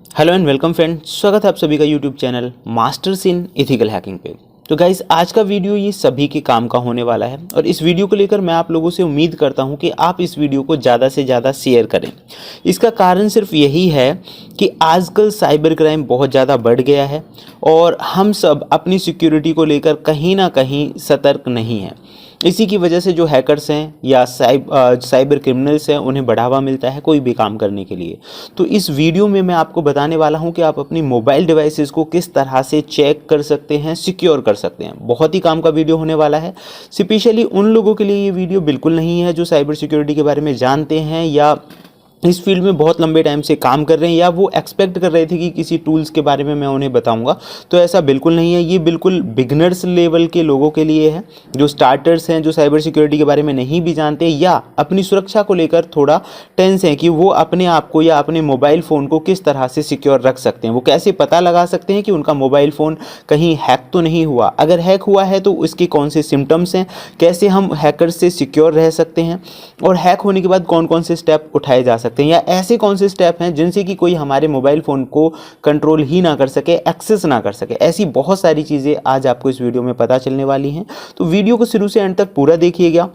Hello and welcome friend, स्वागत है आप सभी का YouTube channel masters in ethical hacking पे। तो गाइस, आज का वीडियो ये सभी के काम का होने वाला है और इस वीडियो को लेकर मैं आप लोगों से उम्मीद करता हूं कि आप इस वीडियो को ज़्यादा से ज़्यादा शेयर करें। इसका कारण सिर्फ यही है कि आजकल साइबर क्राइम बहुत ज़्यादा बढ़ गया है और हम सब अपनी सिक्योरिटी को लेकर कहीं ना कहीं सतर्क नहीं हैं। इसी की वजह से जो हैकर्स हैं या साइबर क्रिमिनल्स हैं उन्हें बढ़ावा मिलता है कोई भी काम करने के लिए। तो इस वीडियो में मैं आपको बताने वाला हूं कि आप अपनी मोबाइल डिवाइसेस को किस तरह से चेक कर सकते हैं, सिक्योर कर सकते हैं। बहुत ही काम का वीडियो होने वाला है। स्पेशली उन लोगों के लिए ये वीडियो बिल्कुल नहीं है जो साइबर सिक्योरिटी के बारे में जानते हैं या इस फील्ड में बहुत लंबे टाइम से काम कर रहे हैं या वो एक्सपेक्ट कर रहे थे कि किसी टूल्स के बारे में मैं उन्हें बताऊंगा। तो ऐसा बिल्कुल नहीं है। ये बिल्कुल बिगनर्स लेवल के लोगों के लिए है, जो स्टार्टर्स हैं, जो साइबर सिक्योरिटी के बारे में नहीं भी जानते या अपनी सुरक्षा को लेकर थोड़ा टेंस हैं कि वो अपने आप को या अपने मोबाइल फ़ोन को किस तरह से सिक्योर रख सकते हैं। वो कैसे पता लगा सकते हैं कि उनका मोबाइल फ़ोन कहीं हैक तो नहीं हुआ, अगर हैक हुआ है तो उसके कौन से सिम्टम्स हैं, कैसे हम हैकर्स से सिक्योर रह सकते हैं और हैक होने के बाद कौन कौन से स्टेप उठाए जा सकते हैं या ऐसे कौन से स्टेप हैं जिनसे कि कोई हमारे मोबाइल फ़ोन को कंट्रोल ही ना कर सके, एक्सेस ना कर सके। ऐसी बहुत सारी चीज़ें आज आपको इस वीडियो में पता चलने वाली हैं। तो वीडियो को शुरू से एंड तक पूरा देखिएगा।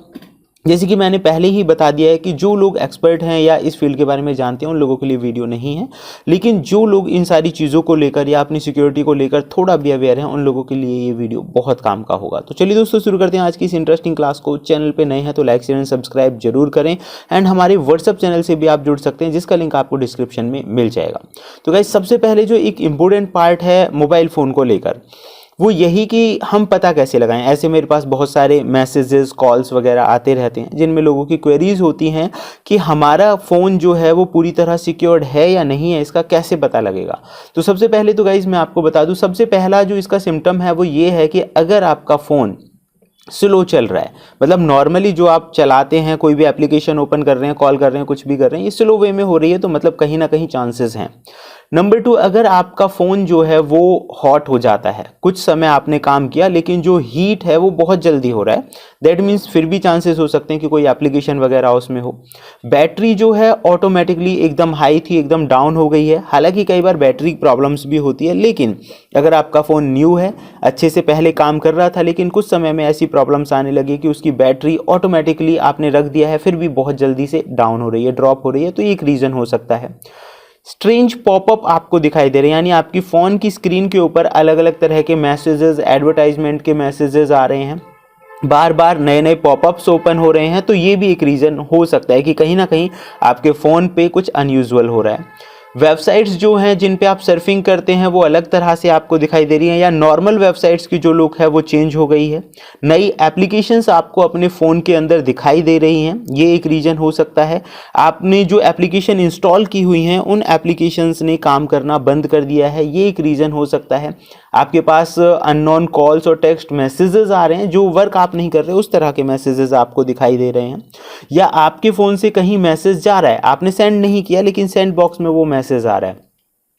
जैसे कि मैंने पहले ही बता दिया है कि जो लोग एक्सपर्ट हैं या इस फील्ड के बारे में जानते हैं उन लोगों के लिए वीडियो नहीं है, लेकिन जो लोग इन सारी चीज़ों को लेकर या अपनी सिक्योरिटी को लेकर थोड़ा भी अवेयर हैं उन लोगों के लिए ये वीडियो बहुत काम का होगा। तो चलिए दोस्तों, शुरू करते हैं आज की इस इंटरेस्टिंग क्लास को। चैनल पे नए हैं तो लाइक शेयर एंड सब्सक्राइब जरूर करें एंड हमारे व्हाट्सअप चैनल से भी आप जुड़ सकते हैं जिसका लिंक आपको डिस्क्रिप्शन में मिल जाएगा। तो गाइस, सबसे पहले जो एक इम्पोर्टेंट पार्ट है मोबाइल फ़ोन को लेकर वो यही कि हम पता कैसे लगाएं। ऐसे मेरे पास बहुत सारे मैसेजेस, कॉल्स वगैरह आते रहते हैं जिनमें लोगों की क्वेरीज होती हैं कि हमारा फ़ोन जो है वो पूरी तरह सिक्योर्ड है या नहीं है, इसका कैसे पता लगेगा। तो सबसे पहले तो गाइज मैं आपको बता दूं, सबसे पहला जो इसका सिम्टम है वो ये है कि अगर आपका फ़ोन स्लो चल रहा है, मतलब नॉर्मली जो आप चलाते हैं, कोई भी एप्लीकेशन ओपन कर रहे हैं, कॉल कर रहे हैं, कुछ भी कर रहे हैं, ये स्लो वे में हो रही है, तो मतलब कहीं ना कहीं चांसेस हैं। नंबर 2, अगर आपका फ़ोन जो है वो हॉट हो जाता है, कुछ समय आपने काम किया लेकिन जो हीट है वो बहुत जल्दी हो रहा है, दैट मीन्स फिर भी चांसेस हो सकते हैं कि कोई एप्लीकेशन वगैरह उसमें हो। बैटरी जो है ऑटोमेटिकली एकदम हाई थी, एकदम डाउन हो गई है। हालांकि कई बार बैटरी प्रॉब्लम्स भी होती है, लेकिन अगर आपका फ़ोन न्यू है, अच्छे से पहले काम कर रहा था, लेकिन कुछ समय में ऐसी प्रॉब्लम्स आने लगी कि उसकी बैटरी ऑटोमेटिकली आपने रख दिया है फिर भी बहुत जल्दी से डाउन हो रही है, ड्रॉप हो रही है, तो ये एक रीज़न हो सकता है। स्ट्रेंज पॉपअप आपको दिखाई दे रहे हैं, यानी आपकी फ़ोन की स्क्रीन के ऊपर अलग अलग तरह के मैसेजेस, एडवर्टाइजमेंट के मैसेजेस आ रहे हैं, बार बार नए नए पॉपअप्स ओपन हो रहे हैं। तो ये भी एक रीज़न हो सकता है कि कहीं ना कहीं आपके फ़ोन पे कुछ अनयूजुअल हो रहा है। वेबसाइट्स जो हैं जिन पे आप सर्फिंग करते हैं वो अलग तरह से आपको दिखाई दे रही हैं, या नॉर्मल वेबसाइट्स की जो लुक है वो चेंज हो गई है। नई एप्लीकेशंस आपको अपने फ़ोन के अंदर दिखाई दे रही हैं, ये एक रीज़न हो सकता है। आपने जो एप्लीकेशन इंस्टॉल की हुई हैं उन एप्लीकेशंस ने काम करना बंद कर दिया है, ये एक रीज़न हो सकता है। आपके पास अननोन कॉल्स और टेक्स्ट मैसेजेस आ रहे हैं, जो वर्क आप नहीं कर रहे उस तरह के मैसेजेस आपको दिखाई दे रहे हैं, या आपके फ़ोन से कहीं मैसेज जा रहा है, आपने सेंड नहीं किया लेकिन सेंड बॉक्स में वो मैसेज आ रहा है।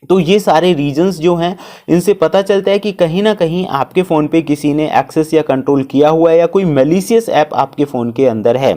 तो ये सारे रीजंस जो हैं इनसे पता चलता है कि कहीं ना कहीं आपके फ़ोन पे किसी ने एक्सेस या कंट्रोल किया हुआ है या कोई मैलिशियस ऐप आपके फ़ोन के अंदर है।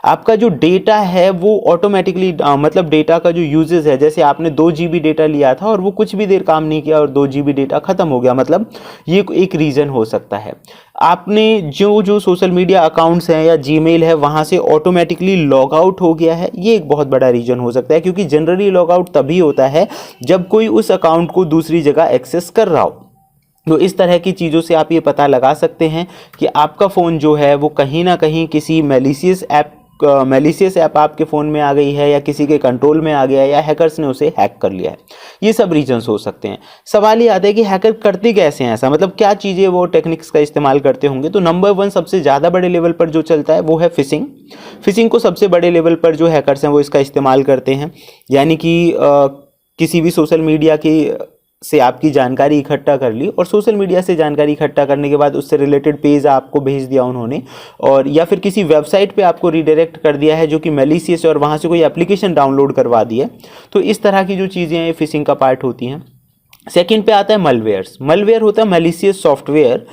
आपका जो डेटा है वो ऑटोमेटिकली मतलब डेटा का जो यूजेस है, जैसे आपने 2 GB डेटा लिया था और वो कुछ भी देर काम नहीं किया और 2 GB डेटा ख़त्म हो गया, मतलब ये एक रीज़न हो सकता है। आपने जो सोशल मीडिया अकाउंट्स हैं या जीमेल है वहाँ से ऑटोमेटिकली लॉग आउट हो गया है, ये एक बहुत बड़ा रीज़न हो सकता है, क्योंकि जनरली लॉग आउट तभी होता है जब कोई उस अकाउंट को दूसरी जगह एक्सेस कर रहा हो। तो इस तरह की चीज़ों से आप ये पता लगा सकते हैं कि आपका फ़ोन जो है वो कहीं ना कहीं किसी मैलिशियस ऐप आपके फ़ोन में आ गई है या किसी के कंट्रोल में आ गया है या हैकर्स ने उसे हैक कर लिया है। ये सब रीजंस हो सकते हैं। सवाल ये आता है कि हैकर करते कैसे हैं ऐसा, मतलब क्या चीज़ें वो टेक्निक्स का इस्तेमाल करते होंगे। तो नंबर 1 सबसे ज़्यादा बड़े लेवल पर जो चलता है वो है फिशिंग। फिशिंग को सबसे बड़े लेवल पर जो हैकर्स हैं वो इसका इस्तेमाल करते हैं, यानी कि किसी भी सोशल मीडिया की से आपकी जानकारी इकट्ठा कर ली और सोशल मीडिया से जानकारी इकट्ठा करने के बाद उससे रिलेटेड पेज आपको भेज दिया उन्होंने, और या फिर किसी वेबसाइट पे आपको रीडायरेक्ट कर दिया है जो कि मैलिशियस है और वहाँ से कोई एप्लीकेशन डाउनलोड करवा दी है। तो इस तरह की जो चीज़ें हैं फिशिंग का पार्ट होती हैं। सेकंड पे आता है मलवेयर्स। मलवेयर होता है मैलिशियस सॉफ्टवेयर,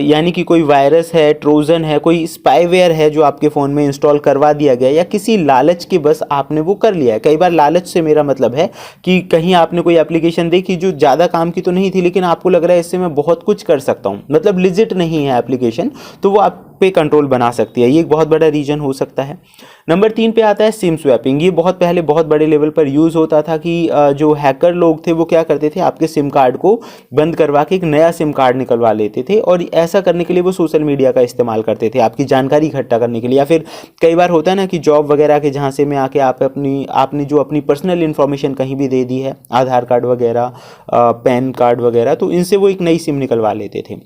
यानी कि कोई वायरस है, ट्रोजन है, कोई स्पाईवेयर है जो आपके फ़ोन में इंस्टॉल करवा दिया गया या किसी लालच के बस आपने वो कर लिया है। कई बार लालच से मेरा मतलब है कि कहीं आपने कोई एप्लीकेशन देखी जो ज़्यादा काम की तो नहीं थी, लेकिन आपको लग रहा है इससे मैं बहुत कुछ कर सकता हूँ, मतलब लिजिट नहीं है एप्लीकेशन, तो वो आप पे कंट्रोल बना सकती है। ये एक बहुत बड़ा रीजन हो सकता है। नंबर 3 पे आता है सिम स्वैपिंग। ये बहुत पहले बहुत बड़े लेवल पर यूज़ होता था कि जो हैकर लोग थे वो क्या करते थे, आपके सिम कार्ड को बंद करवा के एक नया सिम कार्ड निकलवा लेते थे, और ऐसा करने के लिए वो सोशल मीडिया का इस्तेमाल करते थे आपकी जानकारी इकट्ठा करने के लिए। या फिर कई बार होता है ना कि जॉब वगैरह के झांसे में आके आपने जो अपनी पर्सनल इन्फॉर्मेशन कहीं भी दे दी है, आधार कार्ड वगैरह, पैन कार्ड वगैरह, तो इनसे वो एक नई सिम निकलवा लेते थे।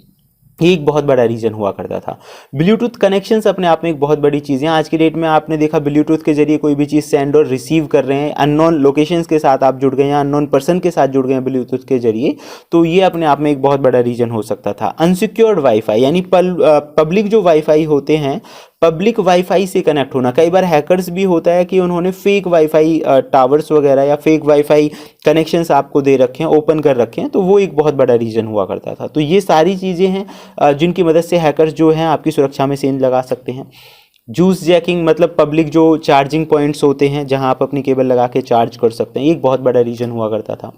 ये एक बहुत बड़ा रीजन हुआ करता था। ब्लूटूथ कनेक्शंस अपने आप में एक बहुत बड़ी चीज़ है। आज की डेट में आपने देखा ब्लूटूथ के जरिए कोई भी चीज़ सेंड और रिसीव कर रहे हैं, अननोन लोकेशंस के साथ आप जुड़ गए हैं, अननोन पर्सन के साथ जुड़ गए हैं ब्लूटूथ के जरिए, तो ये अपने आप में एक बहुत बड़ा रीजन हो सकता था। अनसिक्योर्ड वाईफाई, यानी पब्लिक जो वाईफाई होते हैं, पब्लिक वाईफाई से कनेक्ट होना। कई बार हैकर्स भी होता है कि उन्होंने फेक वाईफाई टावर्स वगैरह या फेक वाईफाई कनेक्शंस आपको दे रखे हैं, ओपन कर रखे हैं, तो वो एक बहुत बड़ा रीजन हुआ करता था। तो ये सारी चीज़ें हैं जिनकी मदद से हैकर्स जो हैं आपकी सुरक्षा में सेंध लगा सकते हैं। जूस जैकिंग, मतलब पब्लिक जो चार्जिंग पॉइंट्स होते हैं जहां आप अपनी केबल लगा के चार्ज कर सकते हैं, ये एक बहुत बड़ा रीजन हुआ करता था।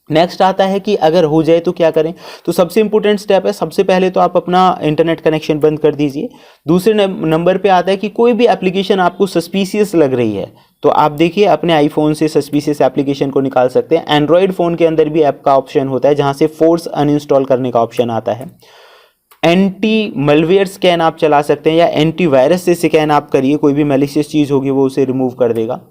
नेक्स्ट आता है कि अगर हो जाए तो क्या करें। तो सबसे इंपॉर्टेंट स्टेप है, सबसे पहले तो आप अपना इंटरनेट कनेक्शन बंद कर दीजिए। दूसरे नंबर पे आता है कि कोई भी एप्लीकेशन आपको सस्पिशियस लग रही है तो आप देखिए अपने आईफोन से सस्पिशियस एप्लीकेशन को निकाल सकते हैं। एंड्रॉयड फ़ोन के अंदर भी ऐप का ऑप्शन होता है जहां से फोर्स अनइंस्टॉल करने का ऑप्शन आता है। एंटी मलवेयर स्कैन आप चला सकते हैं, या एंटी वायरस से स्कैन आप करिए, कोई भी मैलिशियस चीज़ होगी वो उसे रिमूव कर देगा।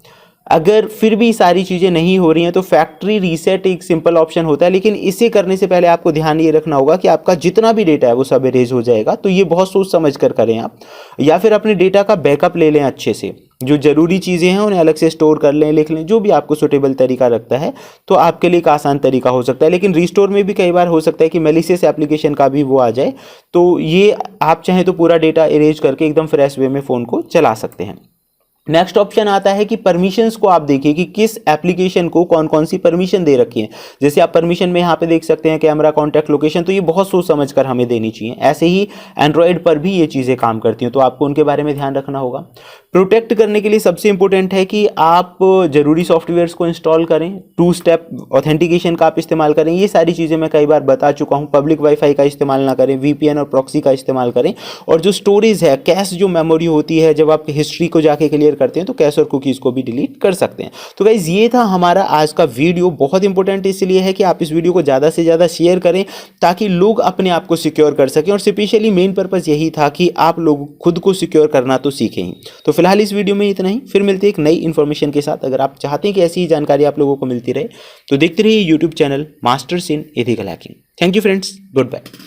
अगर फिर भी सारी चीज़ें नहीं हो रही हैं तो फैक्ट्री रीसेट एक सिंपल ऑप्शन होता है, लेकिन इसे करने से पहले आपको ध्यान ये रखना होगा कि आपका जितना भी डेटा है वो सब इरेज हो जाएगा, तो ये बहुत सोच समझ कर करें आप। या फिर अपने डेटा का बैकअप ले लें अच्छे से, जो ज़रूरी चीज़ें हैं उन्हें अलग से स्टोर कर लें, लिख लें, जो भी आपको सुटेबल तरीका लगता है, तो आपके लिए एक आसान तरीका हो सकता है। लेकिन रिस्टोर में भी कई बार हो सकता है कि मैलिशियस एप्लीकेशन का भी वो आ जाए, तो ये आप चाहें तो पूरा डेटा इरेज करके एकदम फ्रेश वे में फ़ोन को चला सकते हैं। नेक्स्ट ऑप्शन आता है कि परमिशंस को आप देखिए कि किस एप्लीकेशन को कौन कौन सी परमिशन दे रखी है। जैसे आप परमिशन में यहाँ पे देख सकते हैं कैमरा, कॉन्टैक्ट, लोकेशन, तो ये बहुत सोच समझ कर हमें देनी चाहिए। ऐसे ही एंड्रॉयड पर भी ये चीज़ें काम करती हैं, तो आपको उनके बारे में ध्यान रखना होगा। प्रोटेक्ट करने के लिए सबसे इंपॉर्टेंट है कि आप जरूरी सॉफ्टवेयर्स को इंस्टॉल करें, 2 स्टेप ऑथेंटिकेशन का आप इस्तेमाल करें। ये सारी चीज़ें मैं कई बार बता चुका हूँ। पब्लिक वाईफाई का इस्तेमाल ना करें, वीपीएन और प्रॉक्सी का इस्तेमाल करें, और जो स्टोरेज है, कैश जो मेमोरी होती है, जब आप हिस्ट्री को जाके क्लियर करते हैं तो कैश और कुकीज़ को भी डिलीट कर सकते हैं। तो गाइज ये था हमारा आज का वीडियो। बहुत इंपॉर्टेंट इसलिए है कि आप इस वीडियो को ज़्यादा से ज़्यादा शेयर करें ताकि लोग अपने आप को सिक्योर कर सकें, और स्पेशली मेन पर्पज़ यही था कि आप लोग खुद को सिक्योर करना तो सीखें ही। तो फिलहाल इस वीडियो में इतना ही, फिर मिलते हैं एक नई इन्फॉर्मेशन के साथ। अगर आप चाहते हैं कि ऐसी ही जानकारी आप लोगों को मिलती रहे तो देखते रहिए YouTube channel masters in ethical hacking. Thank you friends, good bye.